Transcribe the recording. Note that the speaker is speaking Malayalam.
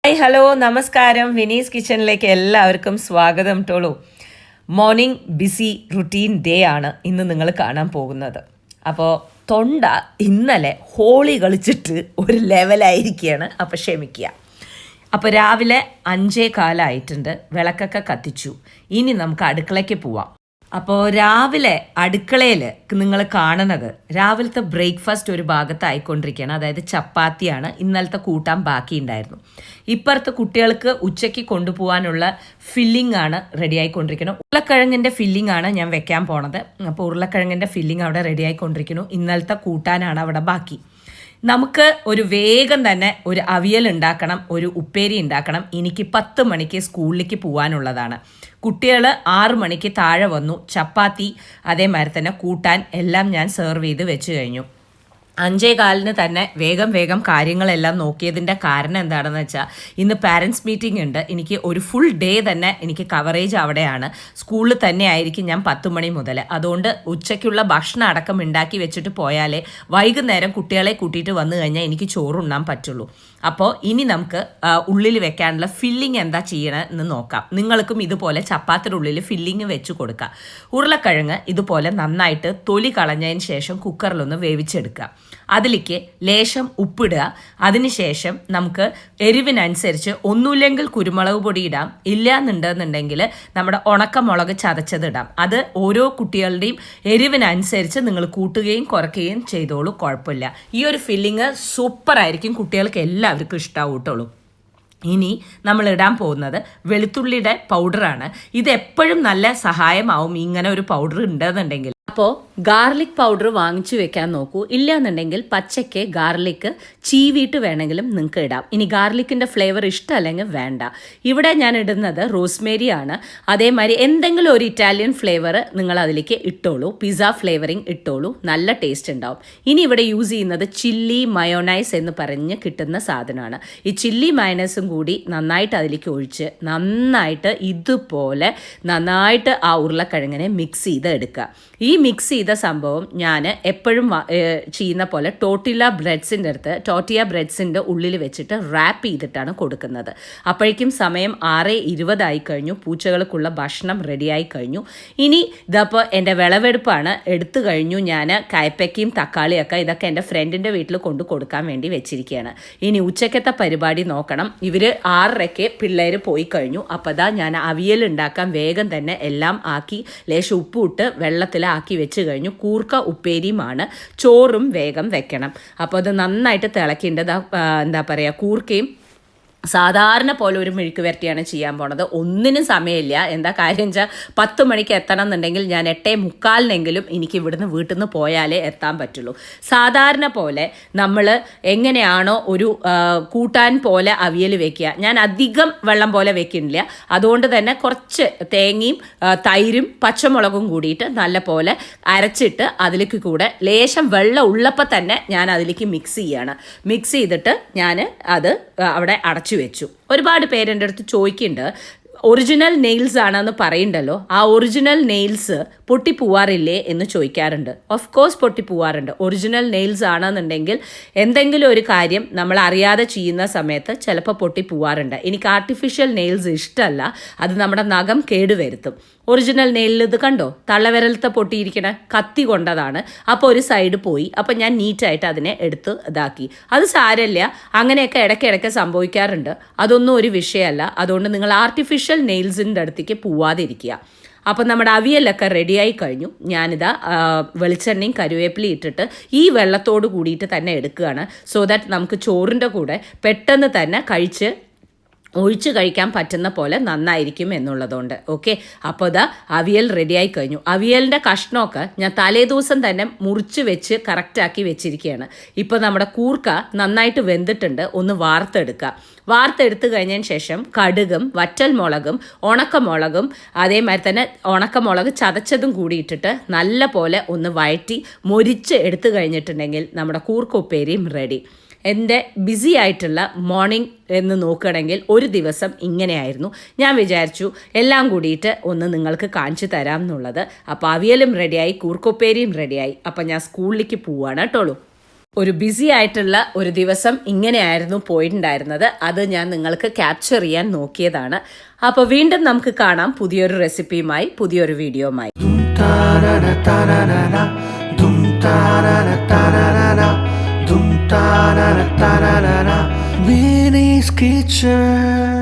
ഹായ് ഹലോ നമസ്കാരം. വിനീസ് കിച്ചണിലേക്ക് എല്ലാവർക്കും സ്വാഗതം. ടോളൂ മോർണിംഗ് ബിസി റുട്ടീൻ ഡേ ആണ് ഇന്ന് നിങ്ങൾ കാണാൻ പോകുന്നത്. അപ്പോൾ തൊണ്ട ഇന്നലെ ഹോളി കളിച്ചിട്ട് ഒരു ലെവലായിരിക്കുകയാണ്. അപ്പോൾ ക്ഷമിക്കുക. അപ്പോൾ രാവിലെ 5:15 വിളക്കൊക്കെ കത്തിച്ചു. ഇനി നമുക്ക് അടുക്കളയ്ക്ക് പോവാം. അപ്പോൾ രാവിലെ അടുക്കളയിൽ നിങ്ങൾ കാണുന്നത് രാവിലത്തെ ബ്രേക്ക്ഫാസ്റ്റ് ഒരു ഭാഗത്തായിക്കൊണ്ടിരിക്കുകയാണ്. അതായത് ചപ്പാത്തിയാണ്. ഇന്നലത്തെ കൂട്ടാൻ ബാക്കിയുണ്ടായിരുന്നു. ഇപ്പുറത്ത് കുട്ടികൾക്ക് ഉച്ചയ്ക്ക് കൊണ്ടുപോകാനുള്ള ഫില്ലിംഗ് ആണ് റെഡി ആയിക്കൊണ്ടിരിക്കുന്നത്. ഉരുളക്കിഴങ്ങിൻ്റെ ഫില്ലിംഗ് ആണ് ഞാൻ വെക്കാൻ പോണത്. അപ്പോൾ ഉരുളക്കിഴങ്ങിൻ്റെ ഫില്ലിംഗ് അവിടെ റെഡി ആയിക്കൊണ്ടിരിക്കുന്നു. ഇന്നലത്തെ കൂട്ടാനാണ് അവിടെ ബാക്കി. നമുക്ക് ഒരു വേഗം തന്നെ ഒരു അവിയൽ ഉണ്ടാക്കണം, ഒരു ഉപ്പേരി ഉണ്ടാക്കണം. എനിക്ക് 10 മണിക്ക് സ്കൂളിലേക്ക് പോകാനുള്ളതാണ്. കുട്ടികൾ 6 മണിക്ക് താഴെ വന്നു. ചപ്പാത്തി അതേമാതിരി തന്നെ കൂട്ടാൻ എല്ലാം ഞാൻ സെർവ് ചെയ്ത് വെച്ച് കഴിഞ്ഞു. 5:15 തന്നെ വേഗം കാര്യങ്ങളെല്ലാം നോക്കിയതിൻ്റെ കാരണം എന്താണെന്ന് വെച്ചാൽ ഇന്ന് പാരൻസ് മീറ്റിംഗ് ഉണ്ട്. എനിക്ക് ഒരു ഫുൾ ഡേ തന്നെ എനിക്ക് കവറേജ് അവിടെയാണ്. സ്കൂളിൽ തന്നെ ആയിരിക്കും ഞാൻ 10 മണി മുതൽ. അതുകൊണ്ട് ഉച്ചയ്ക്കുള്ള ഭക്ഷണം അടക്കം ഉണ്ടാക്കി വെച്ചിട്ട് പോയാലേ വൈകുന്നേരം കുട്ടികളെ കൂട്ടിയിട്ട് വന്നു കഴിഞ്ഞാൽ എനിക്ക് ചോറുണ്ണാൻ പറ്റുള്ളൂ. അപ്പോൾ ഇനി നമുക്ക് ഉള്ളിൽ വെക്കാനുള്ള ഫില്ലിങ് എന്താ ചെയ്യണമെന്ന് നോക്കാം. നിങ്ങൾക്കും ഇതുപോലെ ചപ്പാത്തിയുടെ ഉള്ളിൽ ഫില്ലിങ് വെച്ച് കൊടുക്കുക. ഉരുളക്കിഴങ്ങ് ഇതുപോലെ നന്നായിട്ട് തൊലി കളഞ്ഞതിന് ശേഷം കുക്കറിലൊന്ന് വേവിച്ചെടുക്കുക. അതിലേക്ക് ലേശം ഉപ്പിടുക. അതിനുശേഷം നമുക്ക് എരിവിനനുസരിച്ച് ഒന്നുമില്ലെങ്കിൽ കുരുമുളക് പൊടി ഇടാം, ഇല്ല എന്നുണ്ടെന്നുണ്ടെങ്കിൽ നമ്മുടെ ഉണക്കമുളക് ചതച്ചതിടാം. അത് ഓരോ കുട്ടികളുടെയും എരിവിനനുസരിച്ച് നിങ്ങൾ കൂട്ടുകയും കുറയ്ക്കുകയും ചെയ്തോളൂ, കുഴപ്പമില്ല. ഈ ഒരു ഫില്ലിങ് സൂപ്പറായിരിക്കും, കുട്ടികൾക്ക് എല്ലാവർക്കും ഇഷ്ടാവും കേട്ടോളൂ. ഇനി നമ്മൾ ഇടാൻ പോകുന്നത് വെളുത്തുള്ളിയുടെ പൗഡറാണ്. ഇത് എപ്പോഴും നല്ല സഹായമാവും ഇങ്ങനെ ഒരു പൗഡർ ഉണ്ടെന്നുണ്ടെങ്കിൽ. അപ്പോൾ ഗാർലിക് പൗഡർ വാങ്ങിച്ചു വെക്കാൻ നോക്കൂ. ഇല്ലയെന്നുണ്ടെങ്കിൽ പച്ചയ്ക്ക് ഗാർലിക്ക് ചീവിയിട്ട് വേണമെങ്കിലും നിങ്ങൾക്ക് ഇടാം. ഇനി ഗാർലിക്കിൻ്റെ ഫ്ലേവർ ഇഷ്ടമല്ലെങ്കിൽ വേണ്ട. ഇവിടെ ഞാൻ ഇടുന്നത് റോസ്മേരി ആണ്. അതേമാതിരി എന്തെങ്കിലും ഒരു ഇറ്റാലിയൻ ഫ്ലേവർ നിങ്ങൾ അതിലേക്ക് ഇട്ടോളൂ. പിസ്സ ഫ്ലേവറിങ് ഇട്ടോളൂ, നല്ല ടേസ്റ്റ് ഉണ്ടാവും. ഇനി ഇവിടെ യൂസ് ചെയ്യുന്നത് ചില്ലി മയോണൈസ് എന്ന് പറഞ്ഞ് കിട്ടുന്ന സാധനമാണ്. ഈ ചില്ലി മയോണൈസും കൂടി നന്നായിട്ട് അതിലേക്ക് ഒഴിച്ച് നന്നായിട്ട് ഇതുപോലെ നന്നായിട്ട് ആ ഉരുളക്കിഴങ്ങിനെ മിക്സ് ചെയ്ത് എടുക്കുക. ഈ മിക്സ് ചെയ്ത സംഭവം ഞാൻ എപ്പോഴും ചെയ്യുന്ന പോലെ ടോർട്ടിയ ബ്രെഡ്സിൻ്റെ ഉള്ളിൽ വെച്ചിട്ട് റാപ്പ് ചെയ്തിട്ടാണ് കൊടുക്കുന്നത്. അപ്പോഴേക്കും സമയം 6:20 ആയി കഴിഞ്ഞു. പൂച്ചകൾക്കുള്ള ഭക്ഷണം റെഡിയായി കഴിഞ്ഞു. ഇനി ഇതപ്പോൾ എൻ്റെ വിളവെടുപ്പാണ്. എടുത്തു കഴിഞ്ഞു ഞാൻ കയ്പ്പയ്ക്കയും തക്കാളിയൊക്കെ. ഇതൊക്കെ എൻ്റെ ഫ്രണ്ടിൻ്റെ വീട്ടിൽ കൊണ്ട് കൊടുക്കാൻ വേണ്ടി വെച്ചിരിക്കുകയാണ്. ഇനി ഉച്ചക്കത്തെ പരിപാടി നോക്കണം. ഇവർ 6:30 പിള്ളേർ പോയി കഴിഞ്ഞു. അപ്പോൾ അതാ ഞാൻ അവിയൽ ഉണ്ടാക്കാൻ വേഗം തന്നെ എല്ലാം ആക്കി ലേശം ഉപ്പിട്ട് വെള്ളത്തിലാക്കി വെച്ച് കഴിഞ്ഞു. കൂർക്ക ഉപ്പേരിയുമാണ്. ചോറും വേഗം വെക്കണം. അപ്പോൾ അത് നന്നായിട്ട് തിളക്കേണ്ടത് എന്താ പറയുക, കൂർക്കയും സാധാരണ പോലെ ഒരു മെഴുക്ക് വരട്ടിയാണ് ചെയ്യാൻ പോണത്. ഒന്നിനും സമയമില്ല. എന്താ കാര്യം വെച്ചാൽ 10 മണിക്ക് എത്തണം എന്നുണ്ടെങ്കിൽ ഞാൻ 8:45 എനിക്ക് ഇവിടുന്ന് വീട്ടിൽ നിന്ന് പോയാലേ എത്താൻ പറ്റുള്ളൂ. സാധാരണ പോലെ നമ്മൾ എങ്ങനെയാണോ ഒരു കൂട്ടാൻ പോലെ അവിയൽ വെക്കുക, ഞാൻ അധികം വെള്ളം പോലെ വെക്കുന്നില്ല. അതുകൊണ്ട് തന്നെ കുറച്ച് തേങ്ങയും തൈരും പച്ചമുളകും കൂടിയിട്ട് നല്ല പോലെ അരച്ചിട്ട് അതിലേക്ക് കൂടെ ലേശം വെള്ളം ഉള്ളപ്പോൾ തന്നെ ഞാൻ അതിലേക്ക് മിക്സ് ചെയ്യാണ്. മിക്സ് ചെയ്തിട്ട് ഞാൻ അത് അവിടെ അടച്ചു വെച്ചു. ഒരുപാട് പേരെൻ്റെ അടുത്ത് ചോദിക്കുന്നുണ്ട്, ഒറിജിനൽ നെയിൽസ് ആണെന്ന് പറയുന്നുണ്ടല്ലോ, ആ ഒറിജിനൽ നെയിൽസ് പൊട്ടിപ്പോവാറില്ലേ എന്ന് ചോദിക്കാറുണ്ട്. ഓഫ് കോഴ്സ് പൊട്ടിപ്പോവാറുണ്ട്. ഒറിജിനൽ നെയിൽസ് ആണെന്നുണ്ടെങ്കിൽ എന്തെങ്കിലും ഒരു കാര്യം നമ്മൾ അറിയാതെ ചെയ്യുന്ന സമയത്ത് ചിലപ്പോൾ പൊട്ടിപ്പോവാറുണ്ട്. എനിക്ക് ആർട്ടിഫിഷ്യൽ നെയിൽസ് ഇഷ്ടമല്ല. അത് നമ്മുടെ നഖം കേടുവരുത്തും. ഒറിജിനൽ നെയിലിൽ ഇത് കണ്ടോ, തള്ളവിരലത്തെ പൊട്ടിയിരിക്കണ കത്തി കൊണ്ടതാണ്. അപ്പോൾ ഒരു സൈഡ് പോയി. അപ്പോൾ ഞാൻ നീറ്റായിട്ട് അതിനെ എടുത്ത് ഇതാക്കി. അത് സാരമില്ല, അങ്ങനെയൊക്കെ ഇടയ്ക്കിടയ്ക്ക് സംഭവിക്കാറുണ്ട്. അതൊന്നും ഒരു വിഷയമല്ല. അതുകൊണ്ട് നിങ്ങൾ ആർട്ടിഫിഷ്യൽ നെയിൽസിൻ്റെ അടുത്തേക്ക് പോവാതിരിക്കുക. അപ്പോൾ നമ്മുടെ അവിയലൊക്കെ റെഡിയായി കഴിഞ്ഞു. ഞാനിതാ വെളിച്ചെണ്ണയും കരുവേപ്പിലയും ഇട്ടിട്ട് ഈ വെള്ളത്തോട് കൂടിയിട്ട് തന്നെ എടുക്കുകയാണ്. സോ ദാറ്റ് നമുക്ക് ചോറിൻ്റെ കൂടെ പെട്ടെന്ന് തന്നെ ഒഴിച്ച് കഴിക്കാൻ പറ്റുന്ന പോലെ നന്നായിരിക്കും എന്നുള്ളതുകൊണ്ട്. ഓക്കെ, അപ്പോൾ ഇതാ അവിയൽ റെഡിയായി കഴിഞ്ഞു. അവിയലിൻ്റെ കഷ്ണമൊക്കെ ഞാൻ തലേദിവസം തന്നെ മുറിച്ച് വെച്ച് കറക്റ്റാക്കി വെച്ചിരിക്കുകയാണ്. ഇപ്പോൾ നമ്മുടെ കൂർക്ക നന്നായിട്ട് വെന്തിട്ടുണ്ട്. ഒന്ന് വാർത്തെടുത്ത് കഴിഞ്ഞതിന് ശേഷം കടുകും വറ്റൽമുളകും ഉണക്കമുളകും അതേമാതിരി തന്നെ ഉണക്കമുളക് ചതച്ചതും കൂടി ഇട്ടിട്ട് നല്ല പോലെ ഒന്ന് വഴറ്റി മൊരിച്ച് എടുത്തു കഴിഞ്ഞിട്ടുണ്ടെങ്കിൽ നമ്മുടെ കൂർക്ക ഉപ്പേരിയും റെഡി. എൻ്റെ ബിസി ആയിട്ടുള്ള മോർണിംഗ് എന്ന് നോക്കുകയാണെങ്കിൽ ഒരു ദിവസം ഇങ്ങനെയായിരുന്നു. ഞാൻ വിചാരിച്ചു എല്ലാം കൂടിയിട്ട് ഒന്ന് നിങ്ങൾക്ക് കാണിച്ചു തരാം എന്നുള്ളത്. അപ്പോൾ അവിയലും റെഡിയായി, കൂർക്കോപ്പേരിയും റെഡിയായി. അപ്പോൾ ഞാൻ സ്കൂളിലേക്ക് പോവുകയാണ് കേട്ടോളൂ. ഒരു ബിസി ആയിട്ടുള്ള ഒരു ദിവസം ഇങ്ങനെയായിരുന്നു പോയിട്ടുണ്ടായിരുന്നത്. അത് ഞാൻ നിങ്ങൾക്ക് ക്യാപ്ചർ ചെയ്യാൻ നോക്കിയതാണ്. അപ്പോൾ വീണ്ടും നമുക്ക് കാണാം പുതിയൊരു റെസിപ്പിയുമായി, പുതിയൊരു വീഡിയോയുമായി. Vinny's Kitchen.